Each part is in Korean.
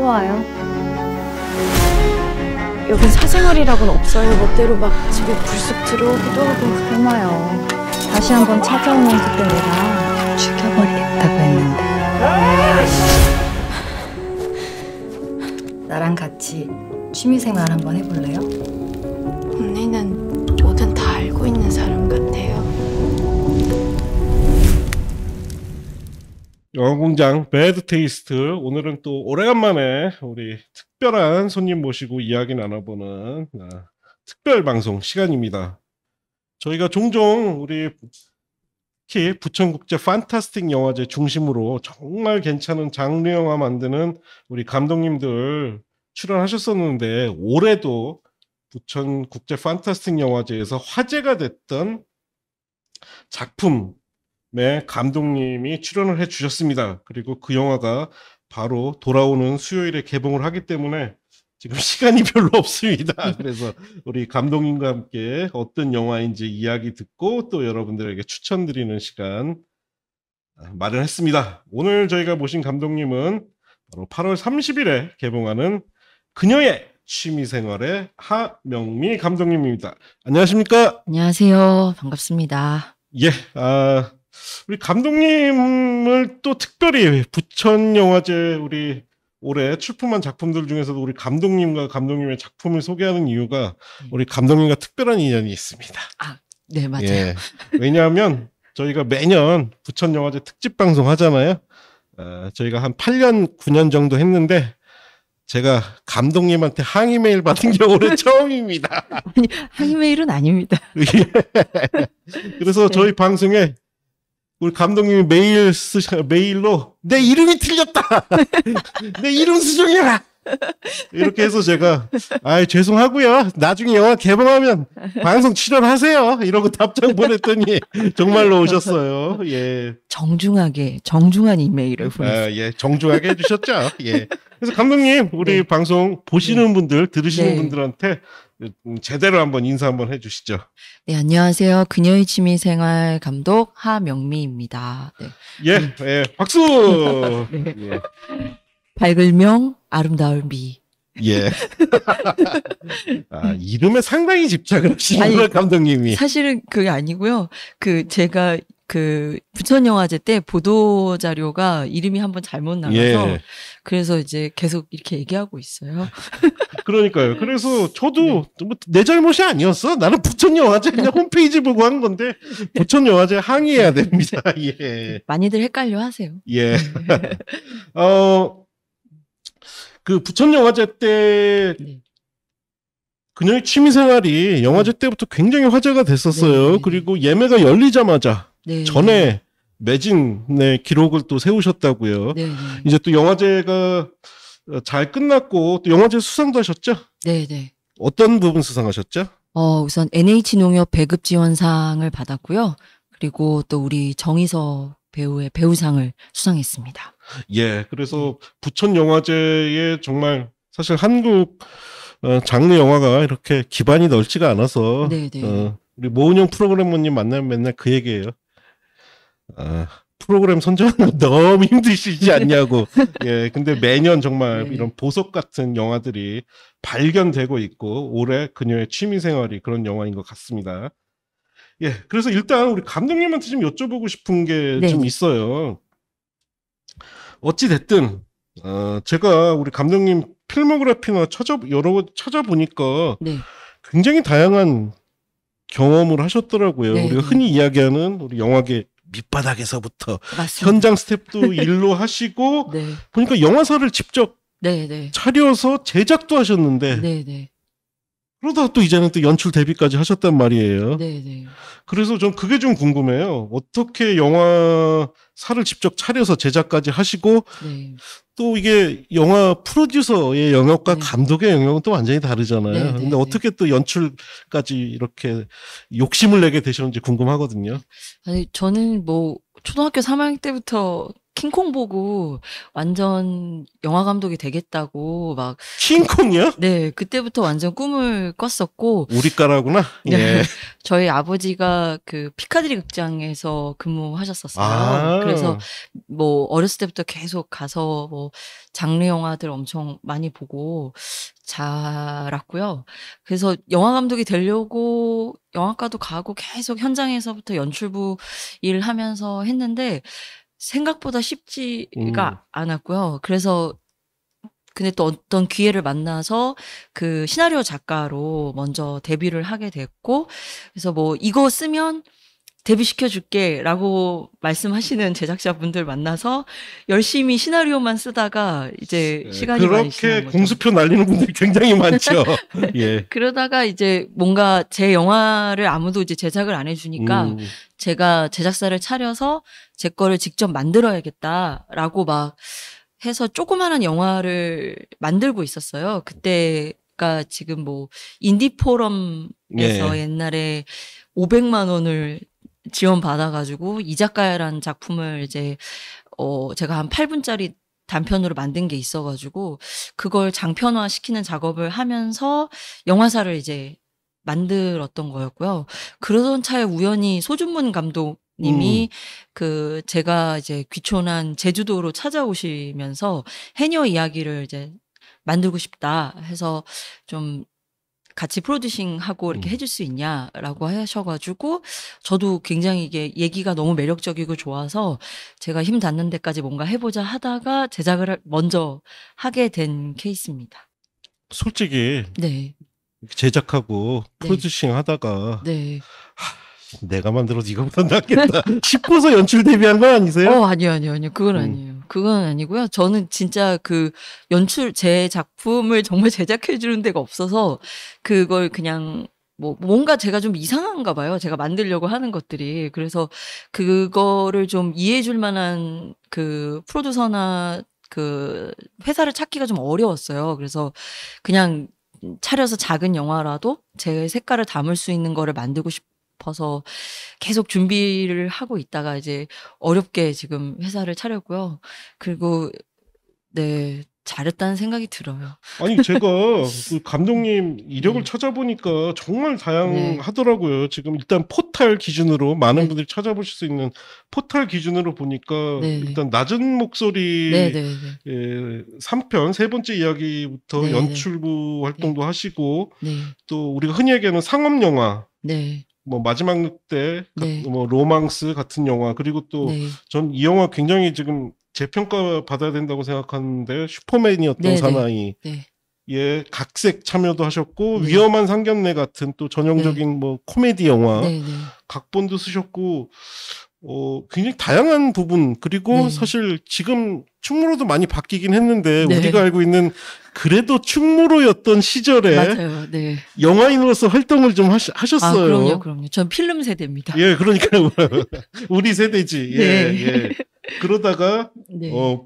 와요. 여긴 사생활이라고는 없어요. 멋대로 막 집에 불쑥 들어오기도 하고 그러나요. 다시 한번 찾아오면 그때 내가 죽여버리겠다고 했는데. 나랑 같이 취미생활 한번 해볼래요? 언니는 뭐든 다 알고 있는 사람 같아요. 영화공장 배드 테이스트, 오늘은 또 오래간만에 우리 특별한 손님 모시고 이야기 나눠보는 특별 방송 시간입니다. 저희가 종종 우리 특히 부천국제 판타스틱 영화제 중심으로 정말 괜찮은 장르 영화 만드는 우리 감독님들 출연하셨었는데, 올해도 부천국제 판타스틱 영화제에서 화제가 됐던 작품 감독님이 출연을 해주셨습니다. 그리고 그 영화가 바로 돌아오는 수요일에 개봉을 하기 때문에 지금 시간이 별로 없습니다. 그래서 우리 감독님과 함께 어떤 영화인지 이야기 듣고 또 여러분들에게 추천드리는 시간 마련했습니다. 오늘 저희가 모신 감독님은 바로 8월 30일에 개봉하는 그녀의 취미생활의 하명미 감독님입니다. 안녕하십니까? 안녕하세요. 반갑습니다. 예, 우리 감독님을 또 특별히 부천영화제 우리 올해 출품한 작품들 중에서도 우리 감독님과 감독님의 작품을 소개하는 이유가 우리 감독님과 특별한 인연이 있습니다. 네, 맞아요. 예, 왜냐하면 저희가 매년 부천영화제 특집 방송 하잖아요. 저희가 한 8년, 9년 정도 했는데 제가 감독님한테 항의 메일 받은 게 올해 처음입니다. 아니, 항의 메일은 아닙니다. 그래서 저희 방송에 우리 감독님이 메일로 내 이름이 틀렸다. 내 이름 수정해라. 이렇게 해서 제가 죄송하고요. 나중에 영화 개봉하면 방송 출연하세요. 이러고 답장 보냈더니 정말로 오셨어요. 예. 정중한 이메일을 보냈어요. 예, 정중하게 해주셨죠. 예. 그래서 감독님, 우리 네. 방송 보시는 분들, 들으시는 네. 분들한테 제대로 한번 인사 한번 해주시죠. 네, 안녕하세요. 그녀의 취미생활 감독 하명미입니다. 네. 예, 예, 박수. 네. 예. 밝을명 아름다울 미. 예. 이름에 상당히 집착을 하시는 감독님이. 사실은 그게 아니고요. 제가 부천영화제 때 보도 자료가 이름이 한번 잘못 나가서 예. 그래서 이제 계속 이렇게 얘기하고 있어요. 그러니까요. 그래서 저도 내 잘못이 아니었어. 나는 부천영화제 그냥 홈페이지 보고 한 건데 부천영화제 항의해야 됩니다. 예. 많이들 헷갈려 하세요. 예. 그 부천영화제 때 그녀의 취미생활이 영화제 때부터 굉장히 화제가 됐었어요. 네. 그리고 예매가 열리자마자 네. 전에 매진의 기록을 또 세우셨다고요. 네. 이제 또 영화제가 잘 끝났고 또 영화제 수상도 하셨죠? 네. 어떤 부분 수상하셨죠? 우선 NH농협 배급 지원상을 받았고요. 그리고 또 우리 정희서 배우의 배우상을 수상했습니다. 예, 그래서 부천 영화제에 정말 사실 한국 장르 영화가 이렇게 기반이 넓지가 않아서 우리 모은영 프로그래머님 만나면 맨날 그 얘기예요. 프로그램 선정하는 거 너무 힘드시지 않냐고. 예, 근데 매년 정말 이런 보석 같은 영화들이 발견되고 있고 올해 그녀의 취미생활이 그런 영화인 것 같습니다. 예, 그래서 일단 우리 감독님한테 좀 여쭤보고 싶은 게 좀 있어요. 어찌 됐든 제가 우리 감독님 필모그래피나 여러 번 찾아보니까 굉장히 다양한 경험을 하셨더라고요. 우리가 흔히 이야기하는 우리 영화계 밑바닥에서부터 맞습니다. 현장 스텝도 일로 하시고 보니까 영화사를 직접 차려서 제작도 하셨는데 그러다가 또 이제는 또 연출 데뷔까지 하셨단 말이에요. 그래서 전 그게 좀 궁금해요. 어떻게 영화사를 직접 차려서 제작까지 하시고 또 이게 영화 프로듀서의 영역과 감독의 영역은 또 완전히 다르잖아요. 근데 어떻게 또 연출까지 이렇게 욕심을 내게 되셨는지 궁금하거든요. 아니, 저는 뭐 초등학교 3학년 때부터 킹콩 보고 완전 영화 감독이 되겠다고 막 킹콩이요? 네, 그때부터 완전 꿈을 꿨었고 우리 까라구나. 네. 예. 저희 아버지가 그 피카디리 극장에서 근무하셨었어요. 아. 그래서 뭐 어렸을 때부터 계속 가서 뭐 장르 영화들 엄청 많이 보고 자랐고요. 그래서 영화 감독이 되려고 영화과도 가고 계속 현장에서부터 연출부 일하면서 했는데 생각보다 쉽지가 않았고요. 그래서 근데 또 어떤 기회를 만나서 그 시나리오 작가로 먼저 데뷔를 하게 됐고, 그래서 뭐 이거 쓰면 데뷔시켜 줄게라고 말씀하시는 제작자분들 만나서 열심히 시나리오만 쓰다가 이제 시간이 많이 지난 그렇게 거죠. 공수표 날리는 분들이 굉장히 많죠. 예. 그러다가 이제 뭔가 제 영화를 아무도 이제 제작을 안 해주니까 제가 제작사를 차려서 제 거를 직접 만들어야겠다라고 막 해서 조그마한 영화를 만들고 있었어요. 그때가 지금 뭐 인디 포럼에서 옛날에 500만 원을 지원받아가지고 이 작가야라는 작품을 이제 제가 한 8분짜리 단편으로 만든 게 있어가지고 그걸 장편화 시키는 작업을 하면서 영화사를 이제 만들었던 거였고요. 그러던 차에 우연히 소준문 감독님이 그 제가 이제 귀촌한 제주도로 찾아오시면서 해녀 이야기를 이제 만들고 싶다 해서 좀 같이 프로듀싱하고 이렇게 해줄 수 있냐라고 하셔가지고 저도 굉장히 이게 얘기가 너무 매력적이고 좋아서 제가 힘 닿는 데까지 뭔가 해보자 하다가 제작을 먼저 하게 된 케이스입니다. 솔직히 네. 제작하고 네. 프로듀싱 하다가 네. 내가 만들어도 이거보다 낫겠다 싶어서 연출 데뷔한 거 아니세요? 아니요. 그건 아니에요. 그건 아니고요. 저는 진짜 그 제 작품을 정말 제작해 주는 데가 없어서 그걸 그냥 뭐 뭔가 제가 좀 이상한가 봐요. 제가 만들려고 하는 것들이. 그래서 그거를 좀 이해해 줄 만한 그 프로듀서나 그 회사를 찾기가 좀 어려웠어요. 그래서 그냥 차려서 작은 영화라도 제 색깔을 담을 수 있는 거를 만들고 싶어서 계속 준비를 하고 있다가 이제 어렵게 지금 회사를 차렸고요. 그리고 네, 잘했다는 생각이 들어요. 아니 제가 그 감독님 이력을 찾아보니까 정말 다양하더라고요. 지금 일단 포탈 기준으로 많은 분들이 찾아보실 수 있는 포탈 기준으로 보니까 일단 낮은 목소리 3편 세 번째 이야기부터 연출부 활동도 하시고 또 우리가 흔히 얘기하는 상업 영화 뭐 마지막 늑대, 뭐 로망스 같은 영화 그리고 또 전 이 영화 굉장히 지금 재평가 받아야 된다고 생각하는데 슈퍼맨이었던 사나이 예 각색 참여도 하셨고 위험한 상견례 같은 또 전형적인 뭐 코미디 영화 각본도 쓰셨고 굉장히 다양한 부분 그리고 사실 지금 충무로도 많이 바뀌긴 했는데 우리가 알고 있는 그래도 충무로였던 시절에 맞아요. 영화인으로서 활동을 좀 하셨어요. 그럼요. 전 필름 세대입니다. 예, 그러니까 우리 세대지. 예. 그러다가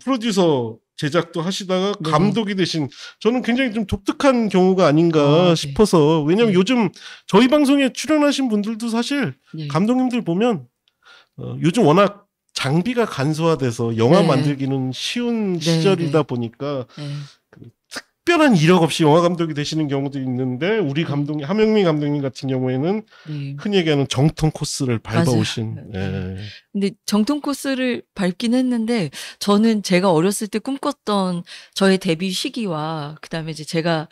프로듀서 제작도 하시다가 감독이 되신 저는 굉장히 좀 독특한 경우가 아닌가 싶어서 왜냐면 요즘 저희 방송에 출연하신 분들도 사실 감독님들 보면 요즘 워낙 장비가 간소화돼서 영화 만들기는 쉬운 시절이다 보니까 특별한 이력 없이 영화 감독이 되시는 경우도 있는데 우리 감독님 함영민 감독님 같은 경우에는 흔히 얘기하는 정통 코스를 밟아오신. 근데 정통 코스를 밟긴 했는데 저는 제가 어렸을 때 꿈꿨던 저의 데뷔 시기와 그다음에 이제 제가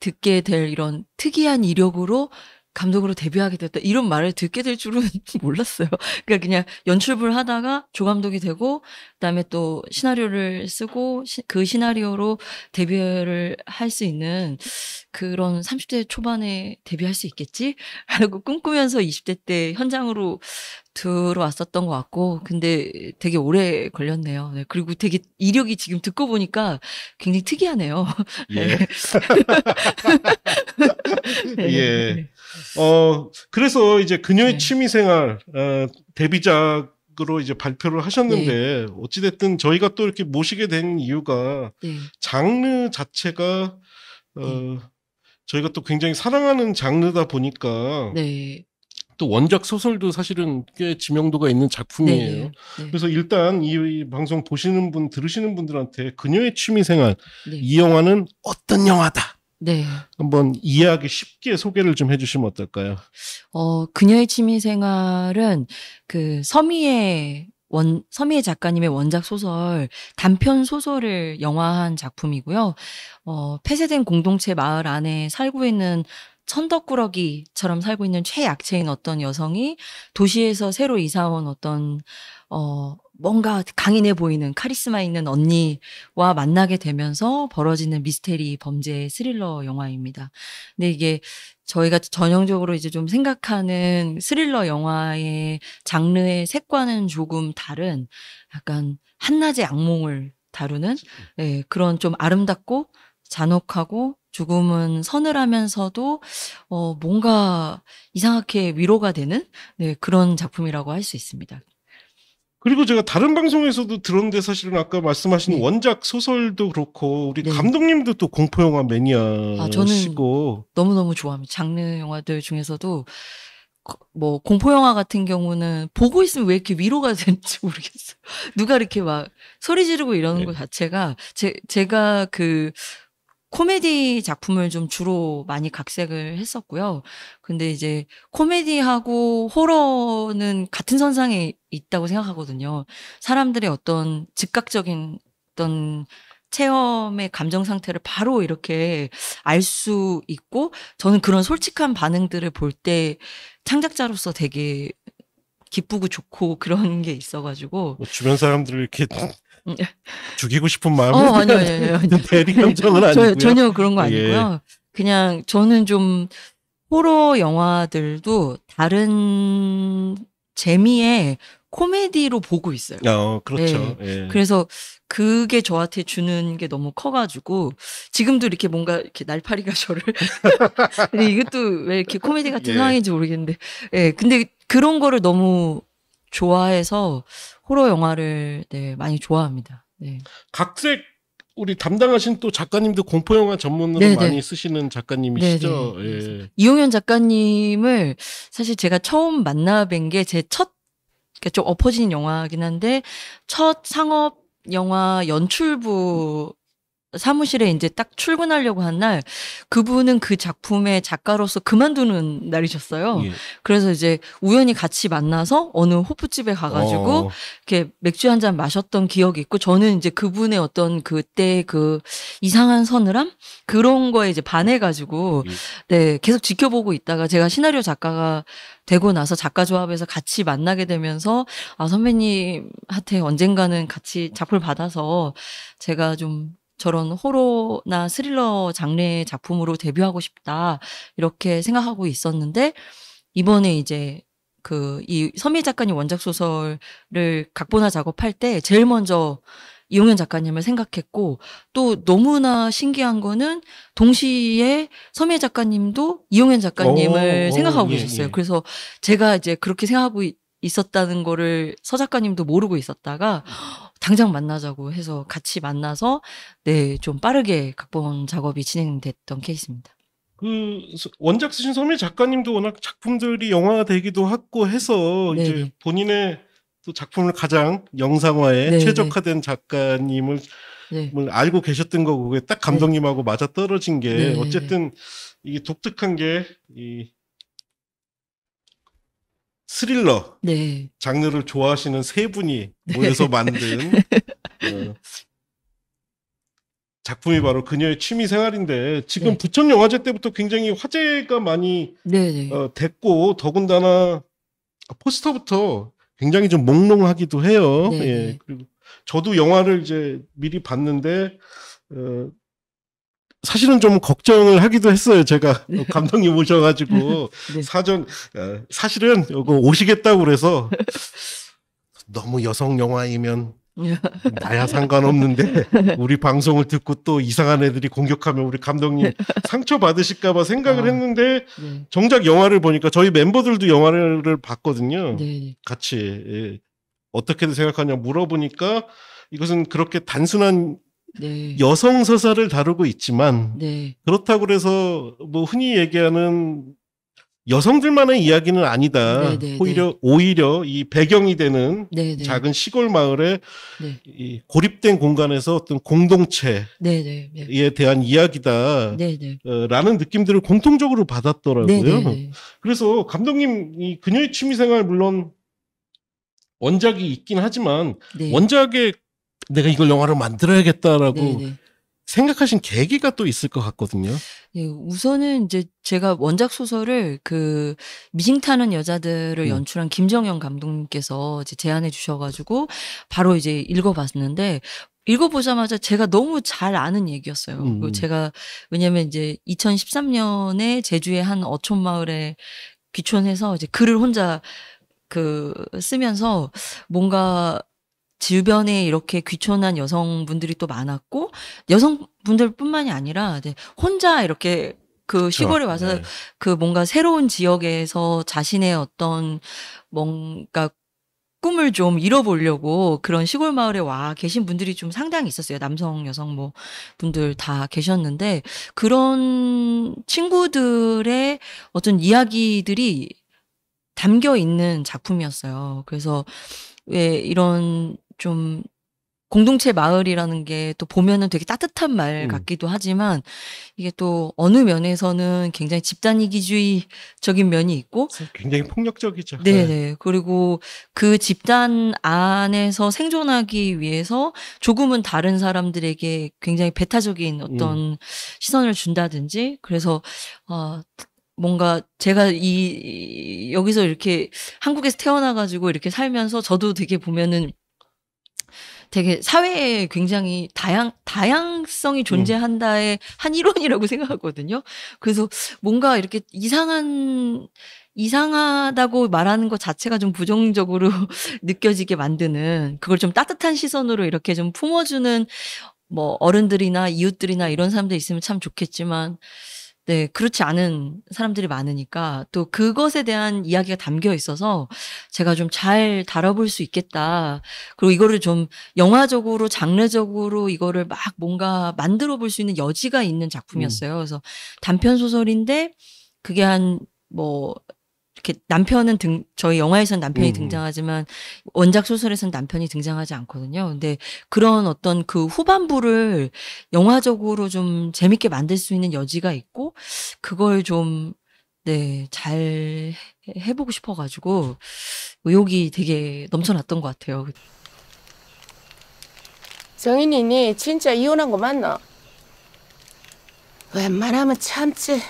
듣게 될 이런 특이한 이력으로 감독으로 데뷔하게 됐다 이런 말을 듣게 될 줄은 몰랐어요. 그러니까 그냥 연출부를 하다가 조감독이 되고 그다음에 또 시나리오를 쓰고 그 시나리오로 데뷔를 할 수 있는 그런 30대 초반에 데뷔할 수 있겠지? 라고 꿈꾸면서 20대 때 현장으로 들어왔었던 것 같고 근데 되게 오래 걸렸네요. 그리고 되게 이력이 지금 듣고 보니까 굉장히 특이하네요. 그래서 이제 그녀의 취미생활 데뷔작으로 이제 발표를 하셨는데 어찌됐든 저희가 또 이렇게 모시게 된 이유가 장르 자체가 저희가 또 굉장히 사랑하는 장르다 보니까 또 원작 소설도 사실은 꽤 지명도가 있는 작품이에요. 네. 네. 그래서 일단 이 방송 보시는 분, 들으시는 분들한테 그녀의 취미생활, 네. 이 영화는 어떤 영화다. 네. 한번 이해하기 쉽게 소개를 좀 해주시면 어떨까요? 그녀의 취미 생활은 그 서미애 작가님의 원작 소설, 단편 소설을 영화한 작품이고요. 폐쇄된 공동체 마을 안에 살고 있는 천덕꾸러기처럼 살고 있는 최약체인 어떤 여성이 도시에서 새로 이사 온 어떤 뭔가 강인해 보이는 카리스마 있는 언니와 만나게 되면서 벌어지는 미스테리 범죄 스릴러 영화입니다. 근데 이게 저희가 전형적으로 이제 좀 생각하는 스릴러 영화의 장르의 색과는 조금 다른 약간 한낮의 악몽을 다루는 그런 좀 아름답고 잔혹하고 조금은 서늘하면서도 뭔가 이상하게 위로가 되는 그런 작품이라고 할 수 있습니다. 그리고 제가 다른 방송에서도 들었는데 사실은 아까 말씀하신 네. 원작 소설도 그렇고 우리 네. 감독님도 또 공포영화 저는 매니아시고 너무너무 좋아합니다. 장르 영화들 중에서도 뭐 공포영화 같은 경우는 보고 있으면 왜 이렇게 위로가 되는지 모르겠어요. 누가 이렇게 막 소리 지르고 이러는 네. 것 자체가 제가 그 코미디 작품을 좀 주로 많이 각색을 했었고요. 근데 이제 코미디하고 호러는 같은 선상에 있다고 생각하거든요. 사람들의 어떤 즉각적인 어떤 체험의 감정 상태를 바로 이렇게 알 수 있고, 저는 그런 솔직한 반응들을 볼 때 창작자로서 되게 기쁘고 좋고 그런 게 있어가지고. 뭐 주변 사람들을 이렇게 음. 죽이고 싶은 마음이 아니요. 대리 감정은 아니고요. 전혀 그런 거 예. 아니고요. 그냥 저는 좀 호러 영화들도 다른 재미의 코미디로 보고 있어요. 그렇죠. 예. 그래서 그게 저한테 주는 게 너무 커가지고 지금도 이렇게 뭔가 이렇게 날파리가 저를 근데 이것도 왜 이렇게 코미디 같은 예. 상황인지 모르겠는데, 근데 그런 거를 너무 좋아해서 호러 영화를 많이 좋아합니다. 네. 각색 우리 담당하신 또 작가님도 공포영화 전문으로 네네. 많이 쓰시는 작가님이시죠. 네네. 예. 이용현 작가님을 사실 제가 처음 만나 뵌 게 제 첫, 그러니까 좀 엎어진 영화긴 한데, 첫 상업 영화 연출부 사무실에 이제 딱 출근하려고 한 날, 그분은 그 작품의 작가로서 그만두는 날이셨어요. 예. 그래서 이제 우연히 같이 만나서 어느 호프집에 가가지고 이렇게 맥주 한 잔 마셨던 기억이 있고, 저는 이제 그분의 어떤 그때 그 이상한 서늘함? 그런 거에 이제 반해가지고, 계속 지켜보고 있다가 제가 시나리오 작가가 되고 나서 작가 조합에서 같이 만나게 되면서, 선배님한테 언젠가는 같이 작품을 받아서 제가 좀 저런 호러나 스릴러 장르의 작품으로 데뷔하고 싶다, 이렇게 생각하고 있었는데, 이번에 이제 이 서미 작가님 원작 소설을 각본화 작업할 때 제일 먼저 이용현 작가님을 생각했고, 또 너무나 신기한 거는 동시에 서미 작가님도 이용현 작가님을 생각하고 계셨어요. 그래서 제가 이제 그렇게 생각하고 있었다는 거를 서 작가님도 모르고 있었다가 당장 만나자고 해서 같이 만나서 좀 빠르게 각본 작업이 진행됐던 케이스입니다. 그 원작 쓰신 서미 작가님도 워낙 작품들이 영화가 되기도 하고 해서 네네. 이제 본인의 또 작품을 가장 영상화에 네네. 최적화된 작가님을 알고 계셨던 거고, 그게 딱 감독님하고 맞아 떨어진 게 네네. 어쨌든 이게 독특한 게 이 스릴러 장르를 좋아하시는 세 분이 모여서 만든 작품이 바로 그녀의 취미 생활인데, 지금 부천 영화제 때부터 굉장히 화제가 많이 됐고, 더군다나 포스터부터 굉장히 좀 몽롱하기도 해요. 예. 그리고 저도 영화를 이제 미리 봤는데 사실은 좀 걱정을 하기도 했어요. 제가 감독님 오셔가지고 사실은 이거 오시겠다고 그래서 너무 여성 영화이면 나야 상관없는데 우리 방송을 듣고 또 이상한 애들이 공격하면 우리 감독님 상처 받으실까봐 생각을 했는데, 정작 영화를 보니까 저희 멤버들도 영화를 봤거든요. 같이. 예. 어떻게들 생각하냐 물어보니까 이것은 그렇게 단순한 여성 서사를 다루고 있지만, 그렇다고 그래서 뭐 흔히 얘기하는 여성들만의 이야기는 아니다. 네. 오히려 이 배경이 되는 네. 작은 시골 마을의 네. 이 고립된 공간에서 어떤 공동체에 네. 대한 이야기다. 네. 라는 느낌들을 공통적으로 받았더라고요. 네. 그래서 감독님 이 그녀의 취미생활 물론 원작이 있긴 하지만 네. 원작에 내가 이걸 영화로 만들어야겠다라고 네. 생각하신 계기가 또 있을 것 같거든요. 예, 우선은 이제 제가 원작 소설을 그 미싱 타는 여자들을 연출한 김정현 감독님께서 이제 제안해 주셔가지고 바로 이제 읽어봤는데 읽어보자마자 제가 너무 잘 아는 얘기였어요. 그리고 제가 왜냐면 이제 2013년에 제주의 한 어촌 마을에 귀촌해서 이제 글을 혼자 그 쓰면서 뭔가 주변에 이렇게 귀촌한 여성분들이 또 많았고 여성분들뿐만이 아니라 이제 혼자 이렇게 그 시골에 와서 네. 그 뭔가 새로운 지역에서 자신의 어떤 뭔가 꿈을 좀 이뤄보려고 그런 시골 마을에 와 계신 분들이 좀 상당히 있었어요. 남성, 여성 뭐 분들 다 계셨는데 그런 친구들의 어떤 이야기들이 담겨 있는 작품이었어요. 그래서 왜 이런 좀 공동체 마을이라는 게 또 보면은 되게 따뜻한 말 같기도 하지만 이게 또 어느 면에서는 굉장히 집단 이기주의적인 면이 있고 굉장히 폭력적이죠. 네네. 그리고 그 집단 안에서 생존하기 위해서 조금은 다른 사람들에게 굉장히 배타적인 어떤 시선을 준다든지 그래서 뭔가 제가 여기서 이렇게 한국에서 태어나가지고 이렇게 살면서 저도 되게 보면은 되게 사회에 굉장히 다양성이 존재한다의 한 일원이라고 생각하거든요. 그래서 뭔가 이렇게 이상하다고 말하는 것 자체가 좀 부정적으로 느껴지게 만드는 그걸 좀 따뜻한 시선으로 이렇게 좀 품어주는 뭐 어른들이나 이웃들이나 이런 사람들 있으면 참 좋겠지만 네, 그렇지 않은 사람들이 많으니까 또 그것에 대한 이야기가 담겨 있어서 제가 좀 잘 다뤄볼 수 있겠다. 그리고 이거를 좀 영화적으로, 장르적으로 이거를 막 뭔가 만들어 볼 수 있는 여지가 있는 작품이었어요. 그래서 단편 소설인데 그게 이렇게 저희 영화에서는 남편이 등장하지만 원작 소설에서는 남편이 등장하지 않거든요. 근데 그런 어떤 그 후반부를 영화적으로 좀 재밌게 만들 수 있는 여지가 있고 그걸 좀 잘 해보고 싶어가지고 의욕이 되게 넘쳐났던 것 같아요. 정인이 니 진짜 이혼한 거 맞나? 웬만하면 참지.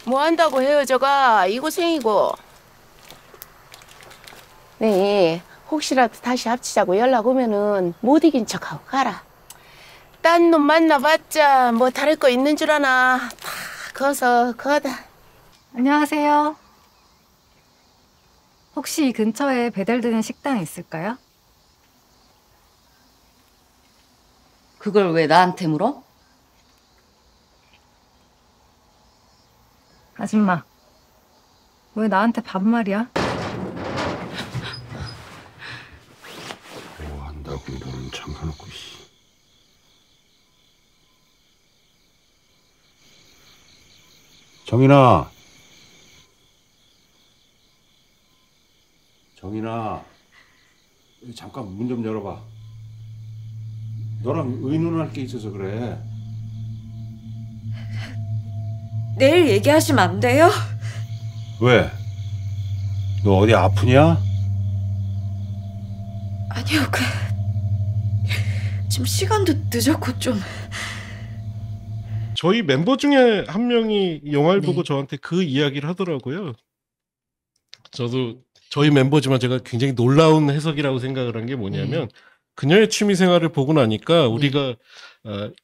뭐 한다고 헤어져가 이 고생이고. 네, 혹시라도 다시 합치자고 연락 오면은 못 이긴 척하고 가라. 딴 놈 만나봤자 뭐 다를 거 있는 줄 아나. 다 거서 거다. 안녕하세요. 혹시 이 근처에 배달되는 식당 있을까요? 그걸 왜 나한테 물어? 아줌마, 왜 나한테 반말이야? 뭐 한다고 문은 잠가놓고 정인아, 잠깐 문 좀 열어봐. 너랑 의논할 게 있어서 그래. 내일 얘기하시면 안 돼요? 왜? 너 어디 아프냐? 아니요, 지금 시간도 늦었고 좀. 저희 멤버 중에 한 명이 영화를 네. 보고 저한테 그 이야기를 하더라고요. 저도 저희 멤버지만 제가 굉장히 놀라운 해석이라고 생각을 한 게 뭐냐면 그녀의 취미 생활을 보고 나니까 우리가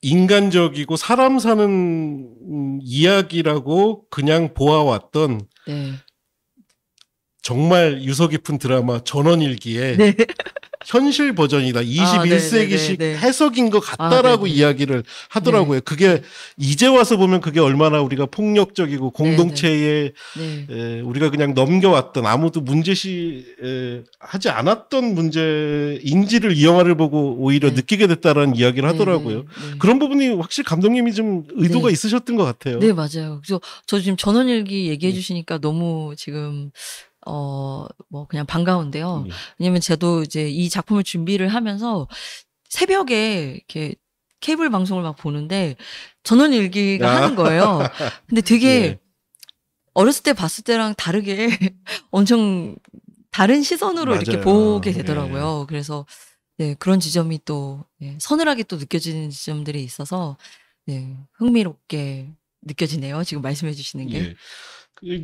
인간적이고 사람 사는 이야기라고 그냥 보아왔던 네. 정말 유서 깊은 드라마 전원일기에 네. 현실 버전이다. 21세기식 네. 해석인 것 같다라고 네네. 이야기를 하더라고요. 그게 이제 와서 보면 그게 얼마나 우리가 폭력적이고 공동체에 네. 우리가 그냥 넘겨왔던 아무도 문제시 하지 않았던 문제인지를 이 영화를 보고 오히려 네. 느끼게 됐다라는 이야기를 하더라고요. 네. 그런 부분이 확실히 감독님이 좀 의도가 네. 있으셨던 것 같아요. 네, 맞아요. 그래서 저 지금 전원일기 얘기해 주시니까 너무 지금 뭐 그냥 반가운데요. 왜냐면 저도 이제 이 작품을 준비를 하면서 새벽에 이렇게 케이블 방송을 막 보는데 전원일기가 아. 하는 거예요. 근데 되게 예. 어렸을 때 봤을 때랑 다르게 엄청 다른 시선으로 이렇게 맞아요. 보게 되더라고요. 그래서 네, 그런 지점이 또 서늘하게 또 느껴지는 지점들이 있어서 네, 흥미롭게 느껴지네요. 지금 말씀해 주시는 게. 예.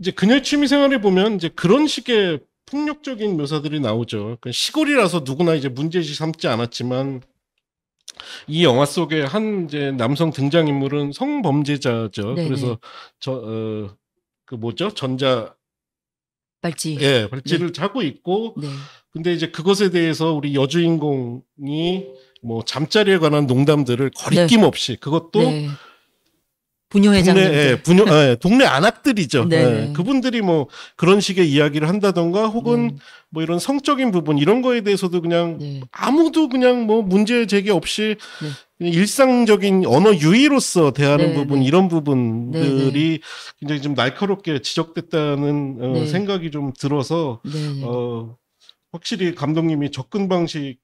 이제 그녀의 취미 생활을 보면 이제 그런 식의 폭력적인 묘사들이 나오죠. 그 시골이라서 누구나 이제 문제시 삼지 않았지만 이 영화 속에 한 이제 남성 등장인물은 성범죄자죠. 네네. 그래서 그 뭐죠? 전자 발찌. 발찌를 차고 있고 네. 근데 이제 그것에 대해서 우리 여주인공이 뭐 잠자리에 관한 농담들을 거리낌 없이 그것도 네. 부녀회장님들. 동네 안악들이죠. 네네. 그분들이 뭐 그런 식의 이야기를 한다던가 혹은 뭐 이런 성적인 부분 이런 거에 대해서도 그냥 네. 아무도 그냥 뭐 문제 제기 없이 네. 그냥 일상적인 언어 유희로서 대하는 네, 부분 네. 이런 부분들이 네, 굉장히 좀 날카롭게 지적됐다는 네. 생각이 좀 들어서 네. 확실히 감독님이 접근 방식이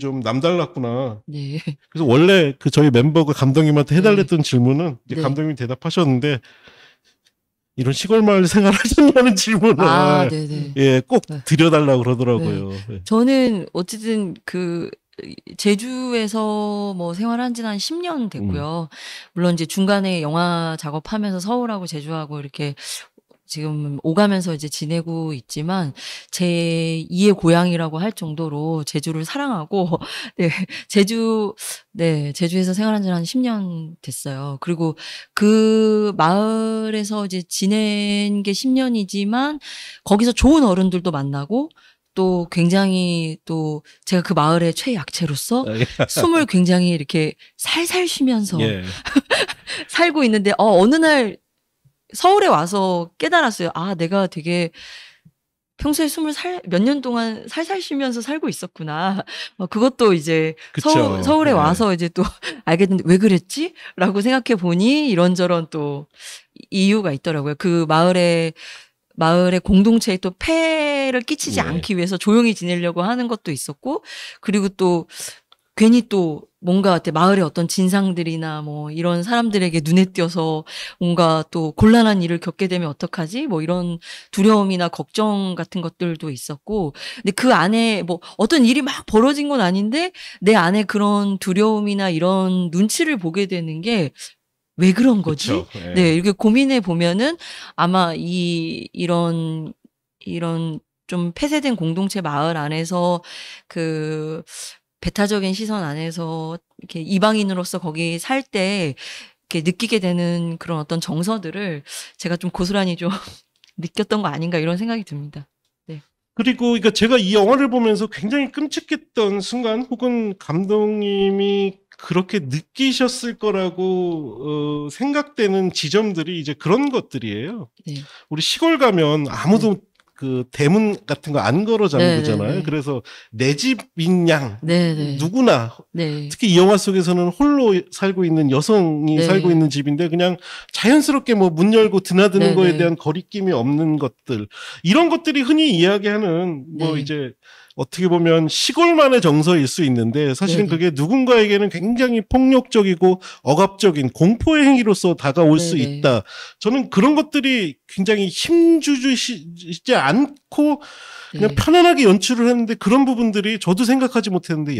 좀 남달랐구나. 네. 그래서 원래 그 저희 멤버가 감독님한테 해달랬던 질문은 이제 네. 감독님이 대답하셨는데 이런 시골 마을 생활하셨냐는 질문을 네네. 꼭 네. 드려달라고 그러더라고요. 저는 어쨌든 그 제주에서 뭐 생활한 지는 한 10년 됐고요. 물론 이제 중간에 영화 작업하면서 서울하고 제주하고 이렇게 지금 오가면서 이제 지내고 있지만 제 2의 고향이라고 할 정도로 제주를 사랑하고 제주에서 생활한 지는 한 10년 됐어요. 그리고 그 마을에서 이제 지낸 게 10년이지만 거기서 좋은 어른들도 만나고 또 굉장히 또 제가 그 마을의 최약체로서 숨을 굉장히 이렇게 살살 쉬면서 살고 있는데 어느 날 서울에 와서 깨달았어요. 내가 되게 평소에 숨을 몇 년 동안 살살 쉬면서 살고 있었구나. 그것도 이제 서울에 와서 이제 또 알게 됐는데 왜 그랬지? 라고 생각해 보니 이런저런 또 이유가 있더라고요. 그 마을의 공동체에 또 폐를 끼치지 않기 위해서 조용히 지내려고 하는 것도 있었고, 그리고 또 괜히 또 뭔가 마을의 어떤 진상들이나 뭐 이런 사람들에게 눈에 띄어서 뭔가 또 곤란한 일을 겪게 되면 어떡하지? 뭐 이런 두려움이나 걱정 같은 것들도 있었고, 근데 그 안에 뭐 어떤 일이 막 벌어진 건 아닌데 내 안에 그런 두려움이나 이런 눈치를 보게 되는 게 왜 그런 거지? 그쵸, 네, 이렇게 고민해 보면은 아마 이런 좀 폐쇄된 공동체 마을 안에서 그 배타적인 시선 안에서 이렇게 이방인으로서 거기 살 때 이렇게 느끼게 되는 그런 어떤 정서들을 제가 좀 고스란히 좀 느꼈던 거 아닌가 이런 생각이 듭니다. 네. 그리고 그러니까 제가 이 영화를 보면서 굉장히 끔찍했던 순간 혹은 감독님이 그렇게 느끼셨을 거라고 생각되는 지점들이 이제 그런 것들이에요. 네. 우리 시골 가면 아무도 그 대문 같은 거 안 걸어 잠그잖아요. 그래서 내 집인 양 누구나 특히 이 영화 속에서는 홀로 살고 있는 여성이 살고 있는 집인데 그냥 자연스럽게 뭐 문 열고 드나드는 거에 대한 거리낌이 없는 것들 이런 것들이 흔히 이야기하는 뭐 이제 어떻게 보면 시골만의 정서일 수 있는데 사실은 그게 누군가에게는 굉장히 폭력적이고 억압적인 공포의 행위로서 다가올 수 있다. 저는 그런 것들이 굉장히 힘주지 않고 그냥 편안하게 연출을 했는데 그런 부분들이 저도 생각하지 못했는데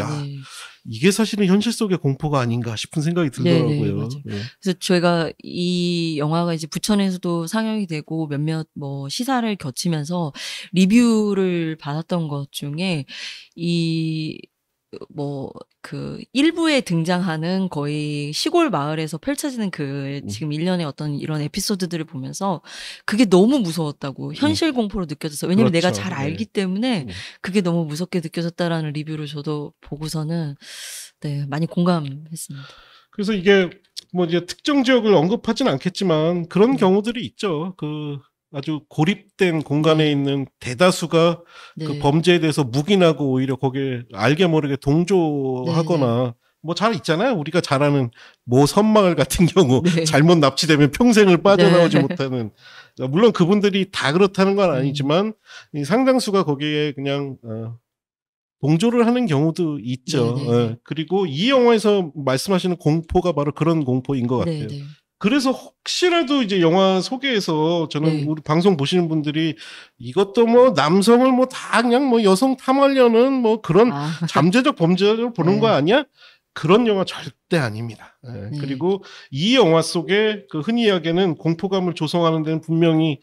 이게 사실은 현실 속의 공포가 아닌가 싶은 생각이 들더라고요. 그래서 저희가 이 영화가 이제 부천에서도 상영이 되고 몇몇 뭐 시사를 거치면서 리뷰를 받았던 것 중에 이 뭐 그 일부에 등장하는 거의 시골 마을에서 펼쳐지는 그 지금 일련의 어떤 이런 에피소드들을 보면서 그게 너무 무서웠다고 현실 공포로 느껴져서 왜냐면 내가 그렇죠. 잘 네. 알기 때문에 그게 너무 무섭게 느껴졌다라는 리뷰를 저도 보고서는 네, 많이 공감했습니다. 그래서 이게 뭐 이제 특정 지역을 언급하진 않겠지만 그런 경우들이 있죠. 그 아주 고립된 공간에 네. 있는 대다수가 네. 그 범죄에 대해서 묵인하고 오히려 거기에 알게 모르게 동조하거나 뭐 잘 있잖아요. 우리가 잘 아는 모 섬마을 같은 경우 네. 잘못 납치되면 평생을 빠져나오지 네. 못하는 물론 그분들이 다 그렇다는 건 아니지만 이 상당수가 거기에 그냥 동조를 하는 경우도 있죠. 네네네. 그리고 이 영화에서 말씀하시는 공포가 바로 그런 공포인 것 같아요. 네, 네. 그래서 혹시라도 이제 영화 소개에서 저는 네. 우리 방송 보시는 분들이 이것도 뭐 남성을 뭐 다 그냥 뭐 여성 탐하려는 뭐 그런 아, 잠재적 범죄를 보는 네. 거 아니야? 그런 영화 절대 아닙니다. 네. 그리고 이 영화 속에 그 흔히 이야기하는 공포감을 조성하는 데는 분명히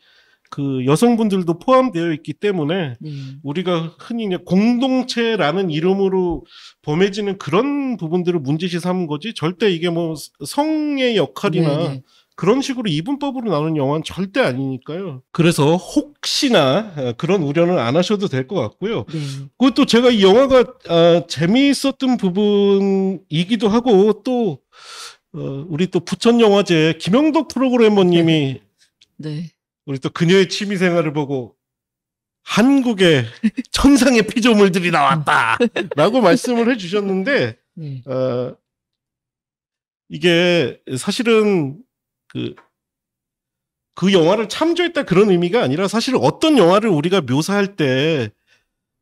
그 여성분들도 포함되어 있기 때문에 네. 우리가 흔히 이제 공동체라는 이름으로 범해지는 그런 부분들을 문제시 삼은 거지 절대 이게 뭐 성의 역할이나 네, 네. 그런 식으로 이분법으로 나오는 영화는 절대 아니니까요. 그래서 혹시나 그런 우려는 안 하셔도 될 것 같고요. 네. 그것도 제가 이 영화가 재미있었던 부분이기도 하고 또 우리 또 부천영화제 김영덕 프로그래머님이 네. 우리 또 그녀의 취미 생활을 보고 한국의 천상의 피조물들이 나왔다라고 말씀을 해주셨는데 네. 이게 사실은 그 영화를 참조했다 그런 의미가 아니라 사실 어떤 영화를 우리가 묘사할 때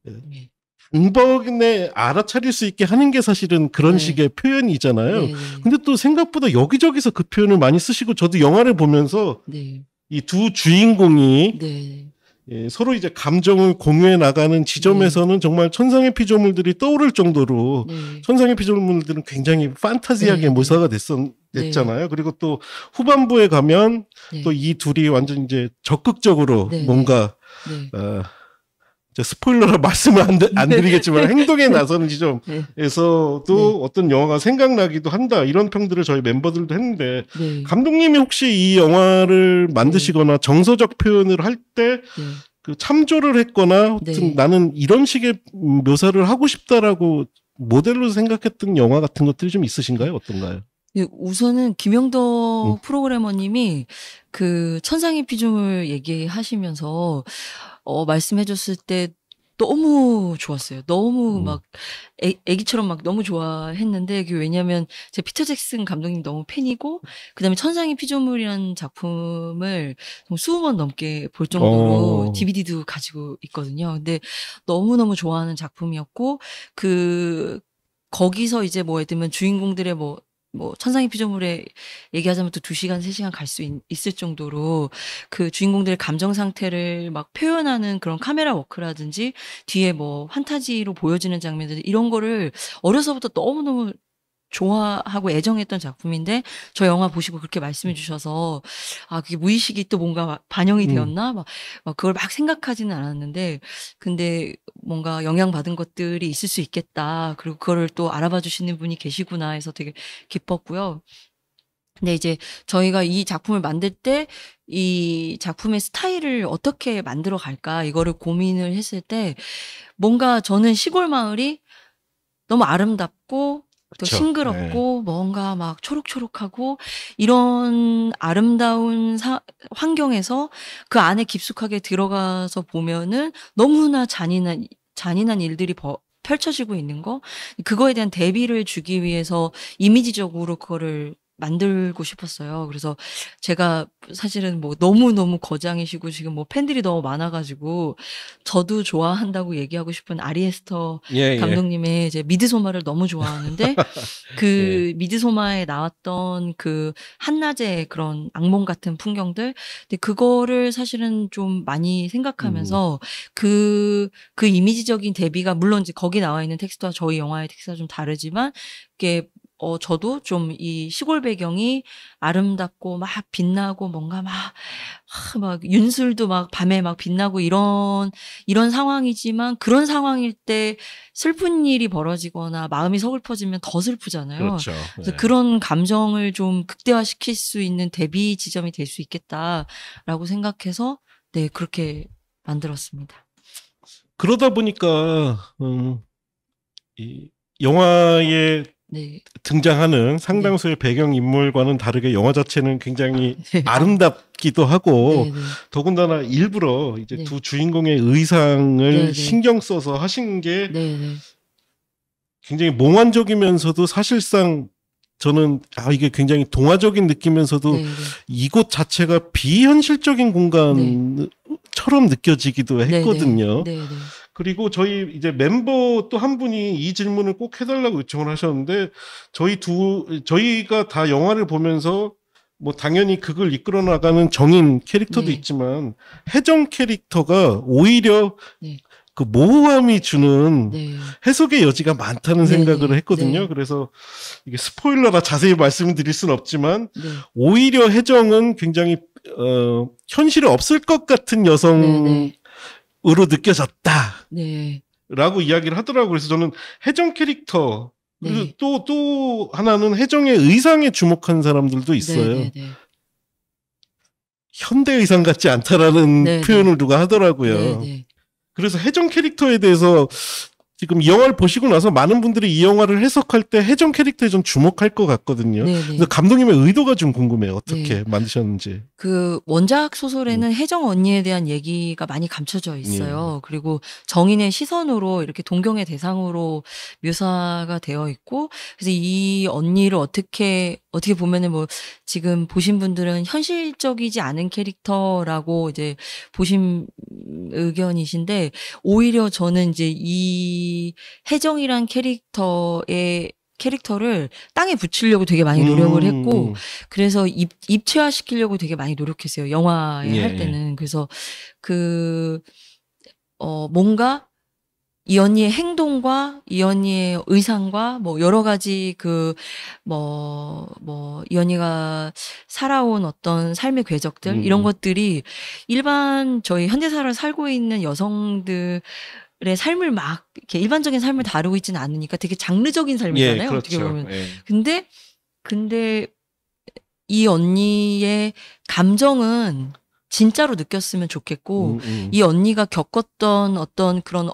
네. 단번에 알아차릴 수 있게 하는 게 사실은 그런 네. 식의 표현이잖아요. 네, 네. 근데 또 생각보다 여기저기서 그 표현을 많이 쓰시고 저도 영화를 보면서 네. 이 두 주인공이 네. 서로 이제 감정을 공유해 나가는 지점에서는 정말 천상의 피조물들이 떠오를 정도로 네. 천상의 피조물들은 굉장히 판타지하게 네, 네. 묘사가 됐잖아요. 그리고 또 후반부에 가면 네. 또 이 둘이 완전 이제 적극적으로 네, 뭔가 네. 이제 스포일러라 말씀을 안 드리겠지만 행동에 나서는 지점에서도 네. 어떤 영화가 생각나기도 한다 이런 평들을 저희 멤버들도 했는데 네. 감독님이 혹시 이 영화를 만드시거나 정서적 표현을 할 때 네. 그 참조를 했거나 하여튼 네. 나는 이런 식의 묘사를 하고 싶다라고 모델로 생각했던 영화 같은 것들이 좀 있으신가요? 어떤가요? 네, 우선은 김영덕 프로그래머님이 그 천상의 피조물 얘기하시면서 말씀해줬을 때 너무 좋았어요. 너무 막 애기처럼 막 너무 좋아했는데 그게 왜냐면 제가 피터 잭슨 감독님 너무 팬이고 그다음에 천상의 피조물이라는 작품을 20번 넘게 볼 정도로 DVD도 가지고 있거든요. 근데 너무너무 좋아하는 작품이었고 거기서 이제 뭐 예를 들면 주인공들의 뭐 천상의 피조물에 얘기하자면 또 2시간, 3시간 갈 수 있을 정도로 그 주인공들의 감정 상태를 막 표현하는 그런 카메라 워크라든지 뒤에 뭐 판타지로 보여지는 장면들 이런 거를 어려서부터 너무너무 좋아하고 애정했던 작품인데 저 영화 보시고 그렇게 말씀해 주셔서 그게 무의식이 또 뭔가 반영이 되었나 막 그걸 막 생각하지는 않았는데 근데 뭔가 영향받은 것들이 있을 수 있겠다 그리고 그거를 또 알아봐 주시는 분이 계시구나 해서 되게 기뻤고요. 근데 이제 저희가 이 작품을 만들 때 이 작품의 스타일을 어떻게 만들어 갈까 이거를 고민을 했을 때 뭔가 저는 시골 마을이 너무 아름답고 또 그쵸. 싱그럽고 뭔가 막 초록초록하고 이런 아름다운 환경에서 그 안에 깊숙하게 들어가서 보면은 너무나 잔인한 일들이 펼쳐지고 있는 거 그거에 대한 대비를 주기 위해서 이미지적으로 그거를 만들고 싶었어요. 그래서 제가 사실은 뭐 너무너무 거장이시고 지금 뭐 팬들이 너무 많아가지고 저도 좋아한다고 얘기하고 싶은 아리에스터 감독님의 이제 미드소마를 너무 좋아하는데 그 미드소마에 나왔던 그 한낮의 그런 악몽 같은 풍경들 근데 그거를 사실은 좀 많이 생각하면서 그 이미지적인 대비가 물론 이제 거기 나와 있는 텍스트와 저희 영화의 텍스트가 좀 다르지만 이게 저도 좀 이 시골 배경이 아름답고 막 빛나고 뭔가 막 윤술도 막 밤에 막 빛나고 이런 상황이지만 그런 상황일 때 슬픈 일이 벌어지거나 마음이 서글퍼지면 더 슬프잖아요. 그렇죠. 그래서 네. 그런 감정을 좀 극대화시킬 수 있는 대비 지점이 될 수 있겠다라고 생각해서 네, 그렇게 만들었습니다. 그러다 보니까 이 영화에 네. 등장하는 상당수의 배경 인물과는 다르게 영화 자체는 굉장히 네. 아름답기도 하고 네, 네. 더군다나 일부러 이제 네. 두 주인공의 의상을 네, 네. 신경 써서 하신 게 네, 네. 굉장히 몽환적이면서도 사실상 저는 이게 굉장히 동화적인 느끼면서도 네, 네. 이곳 자체가 비현실적인 공간처럼 느껴지기도 했거든요. 네, 네. 그리고 저희 이제 멤버 또 한 분이 이 질문을 꼭 해달라고 요청을 하셨는데 저희가 다 영화를 보면서 뭐 당연히 그걸 이끌어 나가는 정인 캐릭터도 네. 있지만 혜정 캐릭터가 오히려 네. 그 모호함이 주는 네. 해석의 여지가 많다는 네, 생각을 했거든요. 네. 그래서 이게 스포일러라 자세히 말씀을 드릴 수는 없지만 네. 오히려 혜정은 굉장히 현실에 없을 것 같은 여성으로 네, 느껴졌다. 네. 라고 이야기를 하더라고요. 그래서 저는 혜정 캐릭터 그리고 네. 또 하나는 혜정의 의상에 주목한 사람들도 있어요. 네, 네, 현대 의상 같지 않다라는 네, 표현을 누가 하더라고요. 네, 네. 그래서 혜정 캐릭터에 대해서 지금 이 영화를 보시고 나서 많은 분들이 이 영화를 해석할 때 혜정 캐릭터에 좀 주목할 것 같거든요. 네, 네. 그래서 감독님의 의도가 좀 궁금해요. 어떻게 네. 만드셨는지. 그 원작 소설에는 혜정 언니에 대한 얘기가 많이 감춰져 있어요. 그리고 정인의 시선으로 이렇게 동경의 대상으로 묘사가 되어 있고, 그래서 이 언니를 어떻게 보면은 뭐 지금 보신 분들은 현실적이지 않은 캐릭터라고 이제 보신 의견이신데, 오히려 저는 이제 이 혜정이란 캐릭터를 땅에 붙이려고 되게 많이 노력을 했고, 그래서 입체화시키려고 되게 많이 노력했어요. 영화에 할 때는. 그래서 뭔가 이 언니의 행동과 이 언니의 의상과 뭐 여러 가지 이 언니가 살아온 어떤 삶의 궤적들 이런 것들이 일반 저희 현대사를 살고 있는 여성들의 삶을 막 이렇게 일반적인 삶을 다루고 있지는 않으니까 되게 장르적인 삶이잖아요. 그렇죠. 어떻게 보면. 예. 근데 이 언니의 감정은 진짜로 느꼈으면 좋겠고 이 언니가 겪었던 어떤 그런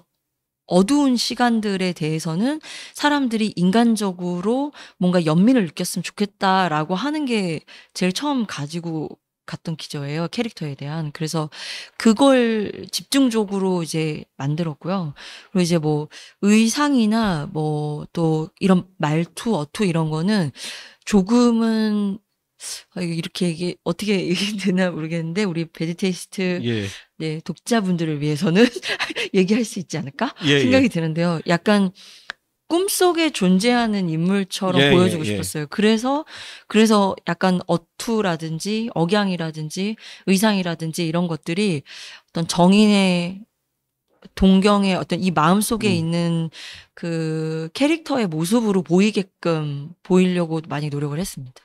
어두운 시간들에 대해서는 사람들이 인간적으로 뭔가 연민을 느꼈으면 좋겠다라고 하는 게 제일 처음 가지고 갔던 기저예요. 캐릭터에 대한. 그래서 그걸 집중적으로 이제 만들었고요. 그리고 이제 뭐 의상이나 뭐 또 이런 말투, 어투 이런 거는 조금은 이렇게 어떻게 얘기되나 모르겠는데 우리 배드테이스트 네, 독자분들을 위해서는 얘기할 수 있지 않을까 생각이 드는데요. 약간 꿈속에 존재하는 인물처럼 보여주고 싶었어요. 그래서 약간 어투라든지 억양이라든지 의상이라든지 이런 것들이 어떤 정인의 동경의 어떤 이 마음속에 있는 그 캐릭터의 모습으로 보이려고 많이 노력을 했습니다.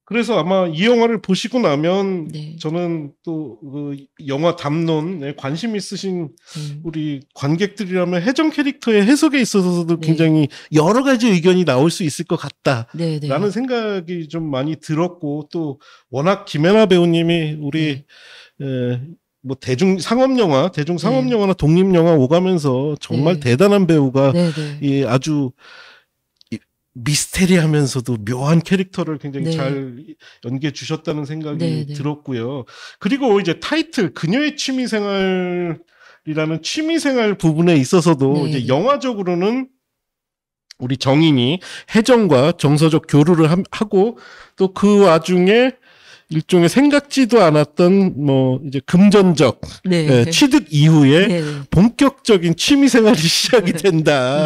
그래서 아마 이 영화를 보시고 나면 네. 저는 또 그 영화 담론에 관심 있으신 우리 관객들이라면 혜정 캐릭터의 해석에 있어서도 굉장히 여러 가지 의견이 나올 수 있을 것 같다라는 생각이 좀 많이 들었고 또 워낙 김연아 배우님이 우리 뭐 대중 상업 영화나 독립 영화 오가면서 정말 대단한 배우가 이 아주 미스테리하면서도 묘한 캐릭터를 굉장히 잘 연기해 주셨다는 생각이 들었고요. 그리고 이제 타이틀 그녀의 취미생활이라는 취미생활 부분에 있어서도 이제 영화적으로는 우리 정인이 혜정과 정서적 교류를 하고 또 그 와중에 일종의 생각지도 않았던 뭐 이제 금전적 취득 이후에 본격적인 취미 생활이 시작이 된다.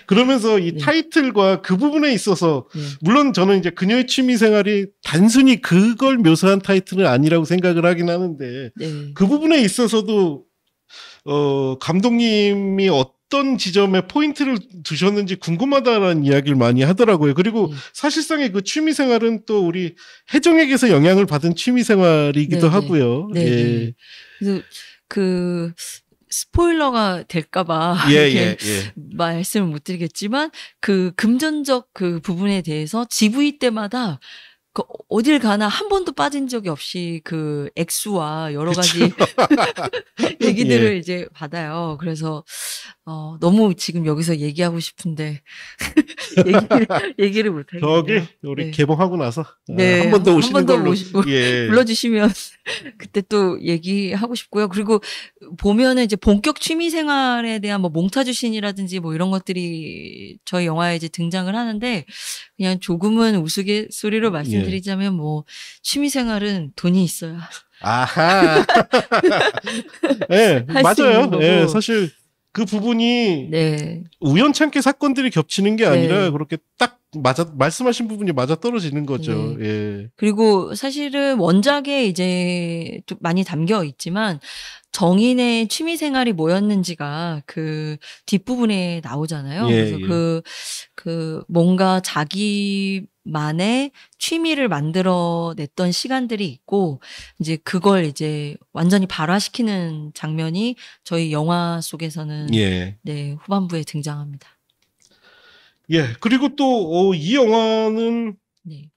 그러면서 이 타이틀과 그 부분에 있어서 물론 저는 이제 그녀의 취미 생활이 단순히 그걸 묘사한 타이틀은 아니라고 생각을 하긴 하는데 그 부분에 있어서도 감독님이 어떤 지점에 포인트를 두셨는지 궁금하다라는 이야기를 많이 하더라고요. 그리고 사실상의 그 취미 생활은 또 우리 혜정에게서 영향을 받은 취미 생활이기도 네네. 하고요. 네. 예. 그래서 그 스포일러가 될까봐 예, 이렇게 예, 예. 말씀을 못 드리겠지만 그 금전적 그 부분에 대해서 GV 때마다 그 어딜 가나 한 번도 빠진 적이 없이 그 액수와 여러 가지 얘기들을 예. 이제 받아요. 그래서 너무 지금 여기서 얘기하고 싶은데 얘기를 못 저기 하겠네요. 우리 네. 개봉하고 나서 네, 한 번 더 한 오시는 번 더 걸로 예. 불러주시면 그때 또 얘기하고 싶고요. 그리고 보면은 이제 본격 취미 생활에 대한 뭐 몽타주 씬이라든지 뭐 이런 것들이 저희 영화에 이제 등장을 하는데 그냥 조금은 우스갯소리로 말씀드리자면 뭐 취미 생활은 돈이 있어야 아하. 예, 할수 맞아요. 있는 거고. 예, 사실 그 부분이 네. 우연찮게 사건들이 겹치는 게 아니라 네. 그렇게 딱 말씀하신 부분이 맞아 떨어지는 거죠. 네. 예. 그리고 사실은 원작에 이제 좀 많이 담겨 있지만 정인의 취미 생활이 뭐였는지가 그 뒷부분에 나오잖아요. 예, 그래서 예. 그 뭔가 자기만의 취미를 만들어냈던 시간들이 있고 이제 그걸 이제 완전히 발화시키는 장면이 저희 영화 속에서는 예. 네, 후반부에 등장합니다. 예. 그리고 또 이 영화는 네.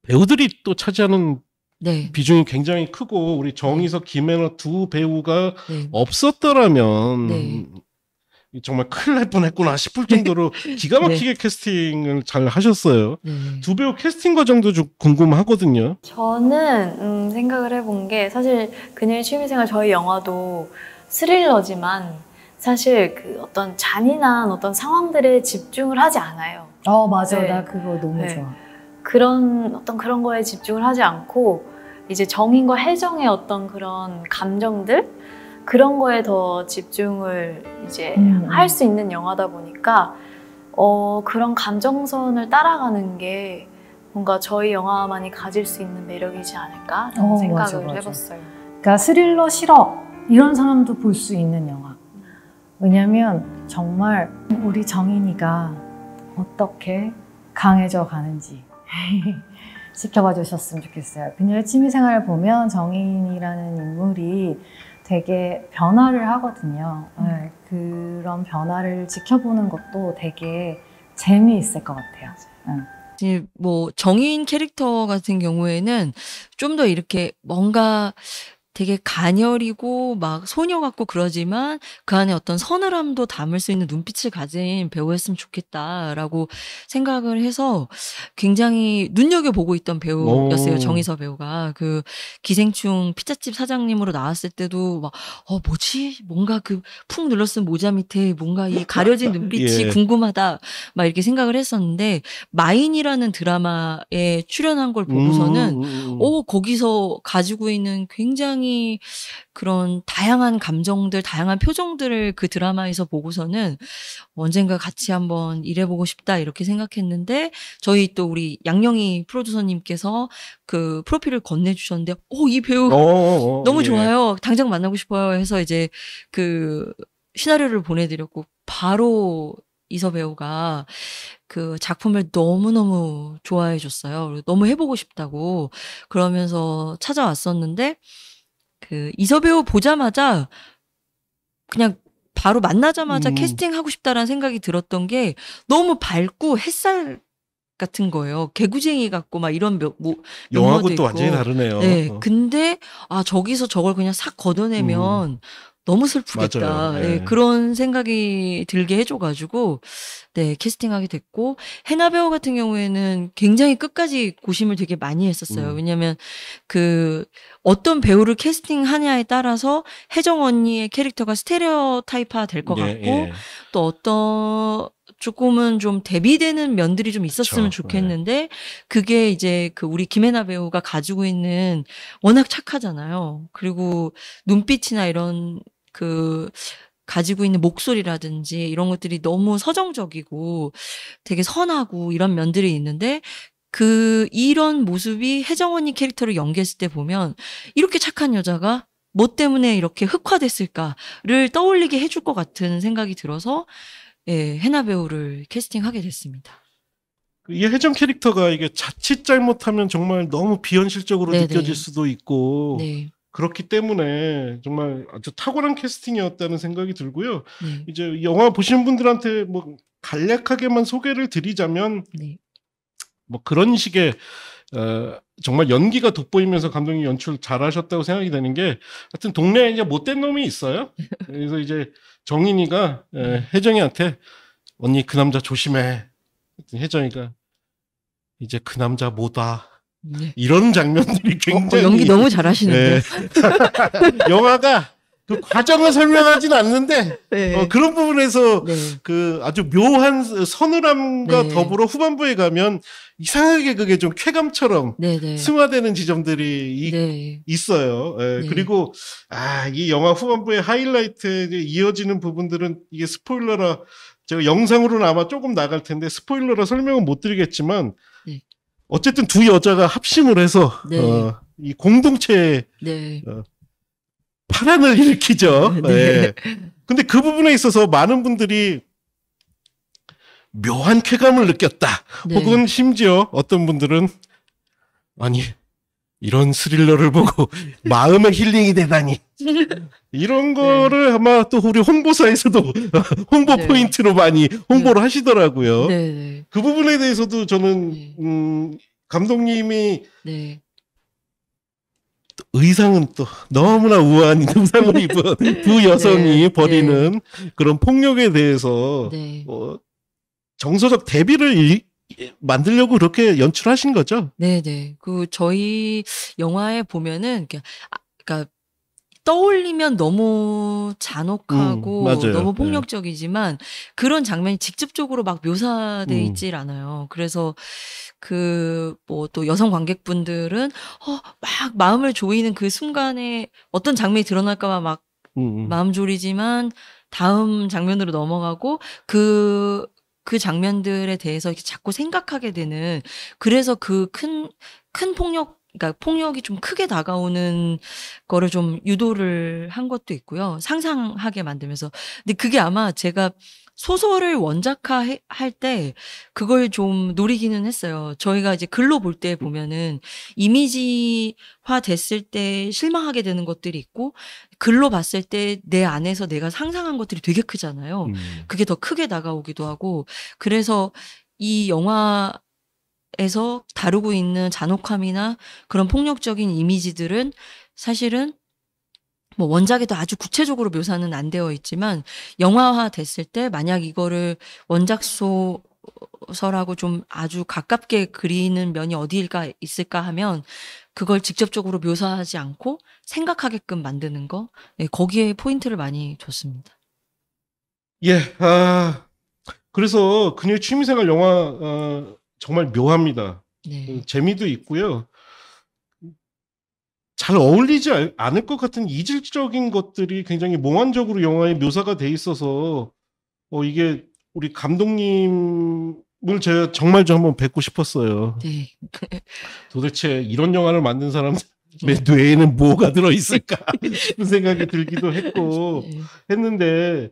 배우들이 또 차지하는 네. 비중이 굉장히 크고 우리 정희석, 김혜나 두 배우가 네. 없었더라면 네. 정말 큰일 날 뻔했구나 싶을 정도로 기가 막히게 캐스팅을 잘 하셨어요. 네. 두 배우 캐스팅 과정도 좀 궁금하거든요. 저는 생각을 해본 게 사실 그녀의 취미생활 저희 영화도 스릴러지만 사실 그 어떤 잔인한 어떤 상황들에 집중을 하지 않아요. 맞아. 네. 나 그거 너무 네. 좋아. 그런 거에 집중을 하지 않고 이제 정인과 혜정의 어떤 그런 감정들 그런 거에 더 집중을 이제 할 수 있는 영화다 보니까 그런 감정선을 따라가는 게 뭔가 저희 영화만이 가질 수 있는 매력이지 않을까라는 생각을 맞아. 해봤어요. 그러니까 스릴러 싫어 이런 사람도 볼 수 있는 영화. 왜냐면 정말 우리 정인이가 어떻게 강해져 가는지 지켜봐 주셨으면 좋겠어요. 그녀의 취미생활을 보면 정인이라는 인물이 되게 변화를 하거든요. 네, 그런 변화를 지켜보는 것도 되게 재미있을 것 같아요. 이제 뭐 정인 캐릭터 같은 경우에는 좀 더 이렇게 뭔가 되게 가녀리고 막 소녀 같고 그러지만 그 안에 어떤 서늘함도 담을 수 있는 눈빛을 가진 배우였으면 좋겠다라고 생각을 해서 굉장히 눈여겨보고 있던 배우였어요. 오. 정희서 배우가. 그 기생충 피자집 사장님으로 나왔을 때도 막 뭐지? 뭔가 그 푹 눌러쓴 모자 밑에 뭔가 이 가려진 눈빛이 예. 궁금하다. 막 이렇게 생각을 했었는데 마인이라는 드라마에 출연한 걸 보고서는 거기서 가지고 있는 굉장히 그런 다양한 감정들, 다양한 표정들을 그 드라마에서 보고서는 언젠가 같이 한번 일해보고 싶다 이렇게 생각했는데 저희 또 우리 양영희 프로듀서님께서 그 프로필을 건네주셨는데 이 배우 너무 예. 좋아요. 당장 만나고 싶어요 해서 이제 그 시나리오를 보내드렸고 바로 이서 배우가 그 작품을 너무너무 좋아해 줬어요. 너무 해보고 싶다고 그러면서 찾아왔었는데 그 이서 배우 보자마자 그냥 바로 만나자마자 캐스팅하고 싶다라는 생각이 들었던 게 너무 밝고 햇살 같은 거예요. 개구쟁이 같고 막 이런 영화하고 면모도 또 완전히 있고. 다르네요. 네, 근데 저기서 저걸 그냥 싹 걷어내면 너무 슬프겠다. 맞아요. 네, 네. 그런 생각이 들게 해줘가지고 네 캐스팅하게 됐고 해나 배우 같은 경우에는 굉장히 끝까지 고심을 되게 많이 했었어요. 왜냐하면 그 어떤 배우를 캐스팅하냐에 따라서 혜정 언니의 캐릭터가 스테레오타입화 될 것 같고 예. 또 어떤 조금은 좀 대비되는 면들이 좀 있었으면 그쵸. 좋겠는데 그게 이제 그 우리 김혜나 배우가 가지고 있는 워낙 착하잖아요. 그리고 눈빛이나 이런 그 가지고 있는 목소리라든지 이런 것들이 너무 서정적이고 되게 선하고 이런 면들이 있는데 이런 모습이 혜정 언니 캐릭터를 연기했을 때 보면 이렇게 착한 여자가 뭐 때문에 이렇게 흑화됐을까를 떠올리게 해줄 것 같은 생각이 들어서 예, 해나 배우를 캐스팅하게 됐습니다. 이 혜정 캐릭터가 이게 자칫 잘못하면 정말 너무 비현실적으로 네네. 느껴질 수도 있고 네, 그렇기 때문에 정말 아주 탁월한 캐스팅이었다는 생각이 들고요. 네, 이제 영화 보시는 분들한테 뭐 간략하게만 소개를 드리자면 네, 뭐 그런 식의 정말 연기가 돋보이면서 감독님 연출 잘하셨다고 생각이 되는 게 하여튼 동네에 이제 못된 놈이 있어요. 그래서 이제 정인이가 혜정이한테 언니 그 남자 조심해. 혜정이가 이제 그 남자 뭐다. 네. 이런 장면들이 굉장히 연기 너무 잘하시는데요. 영화가 그 과정을 설명하진 않는데 네. 그런 부분에서 네. 그 아주 묘한 서늘함과 네. 더불어 후반부에 가면 이상하게 그게 좀 쾌감처럼 네, 네. 승화되는 지점들이 네. 있어요. 네. 그리고 이 영화 후반부의 하이라이트에 이어지는 부분들은 이게 스포일러라 제가 영상으로는 아마 조금 나갈 텐데 스포일러라 설명은 못 드리겠지만 네. 어쨌든 두 여자가 합심을 해서 네. 이 공동체에 네. 파란을 일으키죠. 네. 근데 그 부분에 있어서 많은 분들이 묘한 쾌감을 느꼈다. 네. 혹은 심지어 어떤 분들은 아니 이런 스릴러를 보고 마음의 힐링이 되다니 이런 거를 아마 또 우리 홍보사에서도 홍보 네. 포인트로 많이 홍보를 하시더라고요. 네. 네. 그 부분에 대해서도 저는 네. 감독님이 네. 의상은 또 너무나 우아한 의상을 입은 두 여성이 네. 벌이는 그런 폭력에 대해서 네. 정서적 대비를 만들려고 그렇게 연출하신 거죠? 네네. 저희 영화에 보면은, 그러니까, 떠올리면 너무 잔혹하고 맞아요. 너무 폭력적이지만 그런 장면이 직접적으로 막 묘사돼 음. 있질 않아요. 그래서 뭐 또 여성 관객분들은 막 마음을 조이는 그 순간에 어떤 장면이 드러날까봐 막 마음 졸이지만 다음 장면으로 넘어가고 그 장면들에 대해서 이렇게 자꾸 생각하게 되는 그래서 그 큰 그러니까 폭력이 좀 크게 다가오는 거를 좀 유도를 한 것도 있고요. 상상하게 만들면서. 근데 그게 아마 제가 소설을 원작화 할 때 그걸 좀 노리기는 했어요. 저희가 이제 글로 볼 때 보면은 이미지화 됐을 때 실망하게 되는 것들이 있고 글로 봤을 때 내 안에서 내가 상상한 것들이 되게 크잖아요. 그게 더 크게 다가오기도 하고 그래서 이 영화에서 다루고 있는 잔혹함이나 그런 폭력적인 이미지들은 사실은 뭐 원작에도 아주 구체적으로 묘사는 안 되어 있지만 영화화 됐을 때 만약 이거를 원작 소설하고 좀 아주 가깝게 그리는 면이 어디일까 있을까 하면 그걸 직접적으로 묘사하지 않고 생각하게끔 만드는 거 거기에 포인트를 많이 줬습니다. 예, 그래서 그녀의 취미생활 영화 정말 묘합니다. 네. 재미도 있고요. 잘 어울리지 않을 것 같은 이질적인 것들이 굉장히 몽환적으로 영화에 묘사가 돼 있어서 이게 우리 감독님을 제가 정말 좀 한번 뵙고 싶었어요. 네. 도대체 이런 영화를 만든 사람의 뇌에는 뭐가 들어있을까 싶은 생각이 들기도 했고 네. 했는데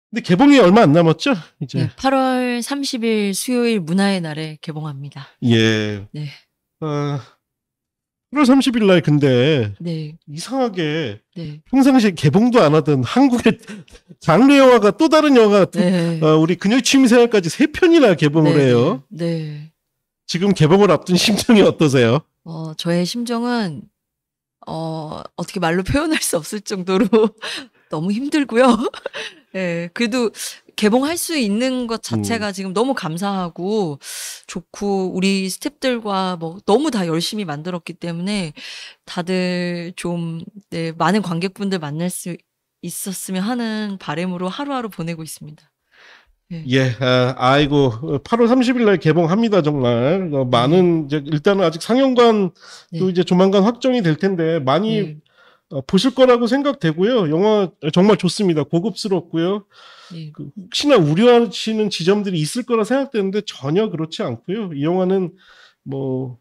근데 개봉이 얼마 안 남았죠? 이제 네, 8월 30일 수요일 문화의 날에 개봉합니다. 예. 네. 8월 30일 날 근데 네. 이상하게 네. 평상시에 개봉도 안 하던 한국의 장르 영화가 또 다른 영화 네. 우리 그녀의 취미생활까지 3편이나 개봉을 네. 해요. 네. 지금 개봉을 앞둔 심정이 어떠세요? 저의 심정은 어떻게 말로 표현할 수 없을 정도로 너무 힘들고요. 네, 그래도 개봉할 수 있는 것 자체가 지금 너무 감사하고 좋고 우리 스태프들과 뭐 너무 다 열심히 만들었기 때문에 다들 좀 많은 관객분들 만날 수 있었으면 하는 바람으로 하루하루 보내고 있습니다. 네. 예, 아이고 8월 30일 날 개봉합니다. 정말 많은 이제 일단은 아직 상영관도 이제 조만간 확정이 될 텐데 많이 보실 거라고 생각되고요. 영화 정말 좋습니다. 고급스럽고요. 네. 혹시나 우려하시는 지점들이 있을 거라 생각되는데 전혀 그렇지 않고요. 이 영화는 뭐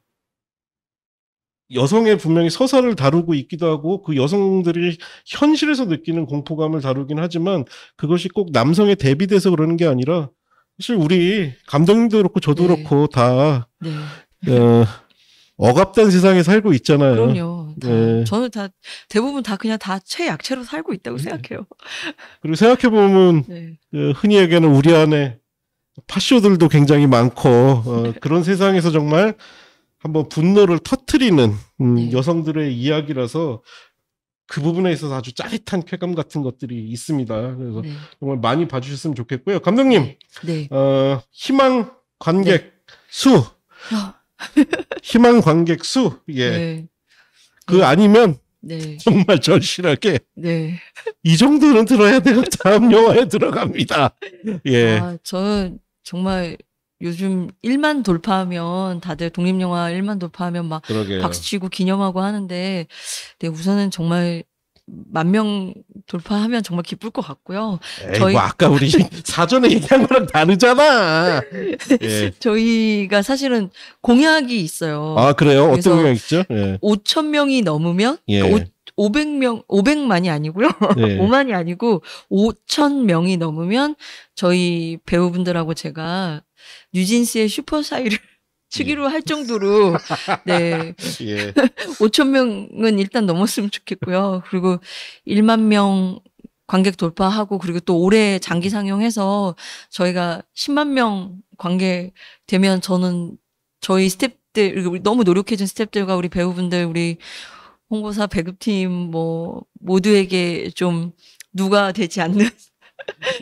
여성의 분명히 서사를 다루고 있기도 하고 그 여성들이 현실에서 느끼는 공포감을 다루긴 하지만 그것이 꼭 남성에 대비돼서 그러는 게 아니라 사실 우리 감독님도 그렇고 저도 네. 그렇고 다 네. 억압된 세상에 살고 있잖아요. 그럼요. 다, 네. 저는 다 대부분 다 그냥 다 최약체로 살고 있다고 생각해요. 그리고 생각해 보면 네. 흔히 얘기하는 우리 안에 파쇼들도 굉장히 많고 그런 세상에서 정말 한번 분노를 터트리는 네. 여성들의 이야기라서 그 부분에 있어서 아주 짜릿한 쾌감 같은 것들이 있습니다. 그래서 네. 정말 많이 봐주셨으면 좋겠고요. 감독님, 네. 희망 관객 수, 희망 관객 수, 예, 네. 그 아니면 네. 정말 절실하게 네. 이 정도는 들어야 되고 다음 영화에 들어갑니다. 예, 아, 저는 정말 요즘 1만 돌파하면 다들 독립영화 1만 돌파하면 막 그러게요. 박수치고 기념하고 하는데 네, 우선은 정말 10,000명 돌파하면 정말 기쁠 것 같고요. 에이, 뭐 아까 우리 사전에 얘기한 거랑 다르잖아. 예. 저희가 사실은 공약이 있어요. 아 그래요? 그래서 어떤 공약 있죠? 예. 5,000명이 넘으면 예. 그러니까 500명, 500만이 아니고요. 네. 5만이 아니고 5,000명이 넘으면 저희 배우분들하고 제가 뉴진스의 슈퍼사이를 치기로 할 정도로 네. 예. 5,000명은 일단 넘었으면 좋겠고요. 그리고 1만 명 관객 돌파하고 그리고 또 올해 장기 상영해서 저희가 10만 명 관객 되면 저는 저희 스태프들 그리고 너무 노력해준 스태프들과 우리 배우분들 우리 홍보사 배급팀 뭐 모두에게 좀 누가 되지 않는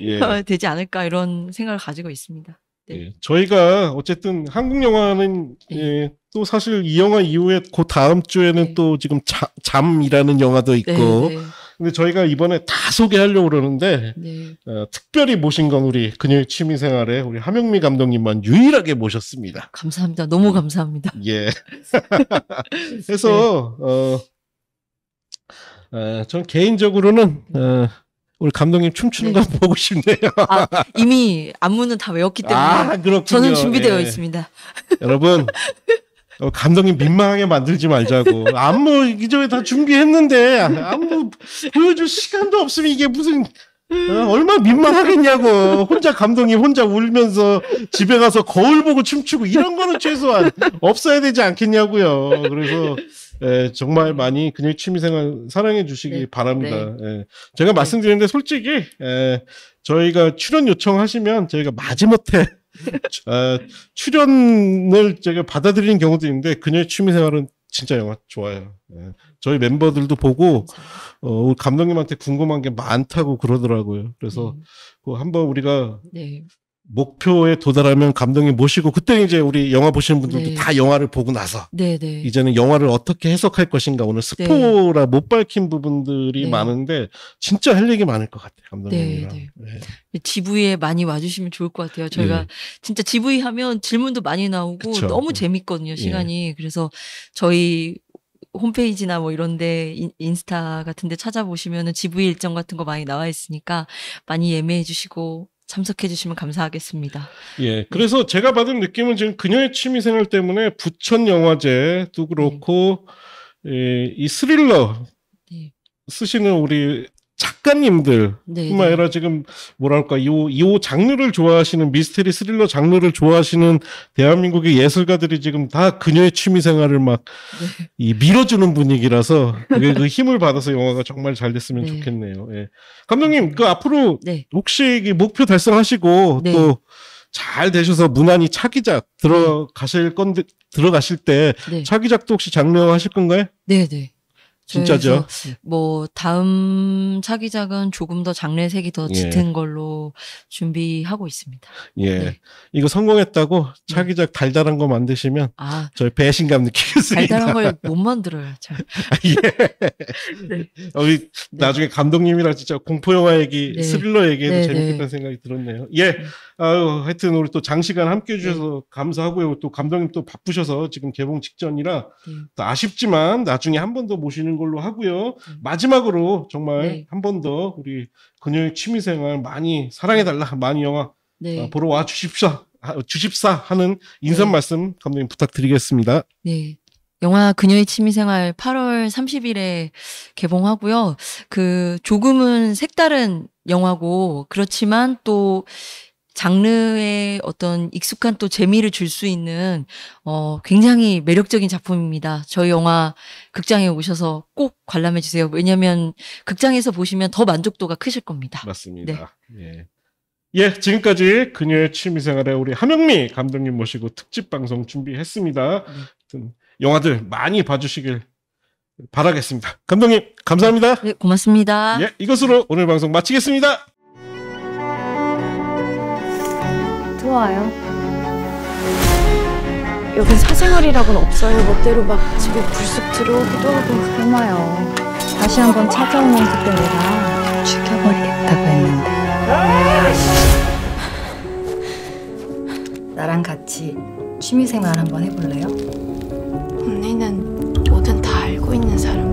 예. 되지 않을까 이런 생각을 가지고 있습니다. 네. 예. 저희가 어쨌든 한국 영화는 네. 예, 또 사실 이 영화 이후에 그 다음 주에는 네. 또 지금 잠이라는 영화도 있고 네, 네, 근데 저희가 이번에 다 소개하려고 그러는데 네. 특별히 모신 건 우리 그녀의 취미생활에 우리 함영미 감독님만 유일하게 모셨습니다. 감사합니다. 너무 감사합니다. 예. 그래서 전 개인적으로는 우리 감독님 춤추는 네. 거 보고 싶네요. 아, 이미 안무는 다 외웠기 때문에 그렇군요. 저는 준비되어 예. 있습니다. 여러분 감독님 민망하게 만들지 말자고. 안무 이전에 다 준비했는데 안무 보여줄 시간도 없으면 이게 무슨 얼마나 민망하겠냐고. 혼자 감독님 혼자 울면서 집에 가서 거울 보고 춤추고 이런 거는 최소한 없어야 되지 않겠냐고요. 그래서 정말 많이 그녀의 취미생활 사랑해 주시기 네. 바랍니다. 제가 말씀드렸는데 솔직히 저희가 출연 요청하시면 저희가 마지못해 출연을 제가 받아들이는 경우도 있는데 그녀의 취미생활은 진짜 영화 좋아요. 저희 멤버들도 보고 우리 감독님한테 궁금한 게 많다고 그러더라고요. 그래서 한번 우리가 네. 목표에 도달하면 감독님 모시고 그때 이제 우리 영화 보시는 분들도 네. 다 영화를 보고 나서 네, 네. 이제는 영화를 어떻게 해석할 것인가 오늘 스포라 못 밝힌 부분들이 네. 많은데 진짜 할 얘기 많을 것 같아요 감독님이랑. 네, GV에 많이 와주시면 좋을 것 같아요. 저희가 네. 진짜 GV 하면 질문도 많이 나오고 그쵸. 너무 재밌거든요, 시간이. 그래서 저희 홈페이지나 뭐 이런데 인스타 같은데 찾아보시면은 GV 일정 같은 거 많이 나와 있으니까 많이 예매해 주시고 참석해 주시면 감사하겠습니다. 예, 그래서 제가 받은 느낌은 지금 그녀의 취미생활 때문에 부천 영화제도 그렇고 이 스릴러 네. 쓰시는 우리 작가님들 네, 뿐만 네. 아니라 지금 뭐랄까 이 장르를 좋아하시는 미스테리 스릴러 장르를 좋아하시는 대한민국의 예술가들이 지금 다 그녀의 취미생활을 막 이 밀어주는 분위기라서 그 힘을 받아서 영화가 정말 잘 됐으면 네. 좋겠네요. 예. 감독님 그 앞으로 네. 혹시 이 목표 달성하시고 네. 또 잘 되셔서 무난히 차기작 들어가실 때 네. 차기작도 혹시 장려하실 건가요? 네, 네. 진짜죠? 그래서 뭐 다음 차기작은 조금 더 장르색이 더 예. 짙은 걸로 준비하고 있습니다. 예. 네. 이거 성공했다고 차기작 달달한 거 만드시면 아, 저희 배신감 느끼겠습니다. 달달한 걸 못 만들어요. 잘. 예. 네. 우리 나중에 감독님이랑 진짜 공포 영화 얘기, 네. 스릴러 얘기해도 네, 재밌겠다는 네. 생각이 들었네요. 예. 아유, 하여튼 우리 또 장시간 함께 해주셔서 감사하고요. 또 감독님 또 바쁘셔서 지금 개봉 직전이라 또 아쉽지만 나중에 한 번 더 모시는 걸로 하고요. 마지막으로 정말 네. 한 번 더 우리 그녀의 취미생활 많이 사랑해달라. 많이 영화 네. 보러 와 주십사 하는 인사 네. 말씀 감독님 부탁드리겠습니다. 네. 영화 그녀의 취미생활 8월 30일에 개봉하고요. 그 조금은 색다른 영화고 그렇지만 또 장르의 어떤 익숙한 또 재미를 줄 수 있는 굉장히 매력적인 작품입니다. 저희 영화 극장에 오셔서 꼭 관람해 주세요. 왜냐하면 극장에서 보시면 더 만족도가 크실 겁니다. 맞습니다. 네. 예, 지금까지 그녀의 취미생활에 우리 함영미 감독님 모시고 특집 방송 준비했습니다. 영화들 많이 봐주시길 바라겠습니다. 감독님 감사합니다. 네, 고맙습니다. 예, 이것으로 오늘 방송 마치겠습니다. 좋아요. 여긴 사생활이라고는 없어요. 멋대로 막 집에 불쑥 들어오기도 하고. 설마요. 다시 한번 찾아오면 그때 내가 죽여버리겠다고 했는데. 나랑 같이 취미생활 한번 해볼래요? 언니는 뭐든 다 알고 있는 사람